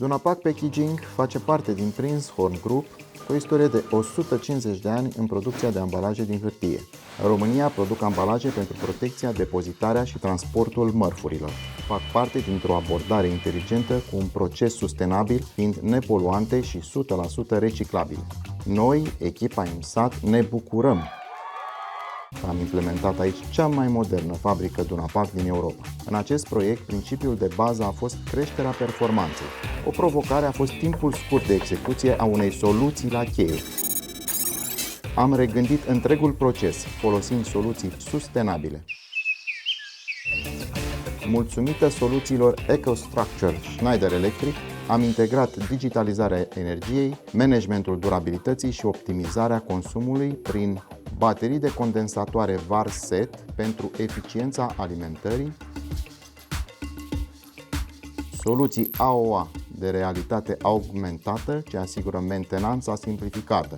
Dunapac Packaging face parte din Prinzhorn Group, cu o istorie de 150 de ani în producția de ambalaje din hârtie. În România produc ambalaje pentru protecția, depozitarea și transportul mărfurilor. Fac parte dintr-o abordare inteligentă cu un proces sustenabil, fiind nepoluante și 100% reciclabile. Noi, echipa IMSAT, ne bucurăm că am implementat aici cea mai modernă fabrică Dunapac din Europa. În acest proiect, principiul de bază a fost creșterea performanței. O provocare a fost timpul scurt de execuție a unei soluții la cheie. Am regândit întregul proces, folosind soluții sustenabile. Mulțumită soluțiilor EcoStruxure Schneider Electric, am integrat digitalizarea energiei, managementul durabilității și optimizarea consumului prin baterii de condensatoare VAR-SET pentru eficiența alimentării, soluții AOA de realitate augmentată ce asigură mentenanța simplificată,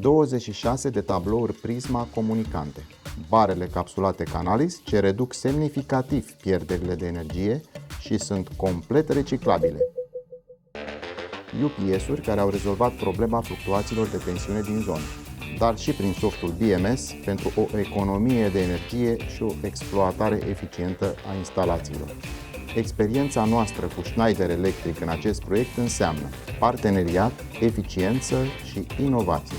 26 de tablouri Prisma comunicante, barele capsulate Canalis ce reduc semnificativ pierderile de energie și sunt complet reciclabile, UPS-uri care au rezolvat problema fluctuațiilor de tensiune din zonă, dar și prin softul BMS pentru o economie de energie și o exploatare eficientă a instalațiilor. Experiența noastră cu Schneider Electric în acest proiect înseamnă parteneriat, eficiență și inovație.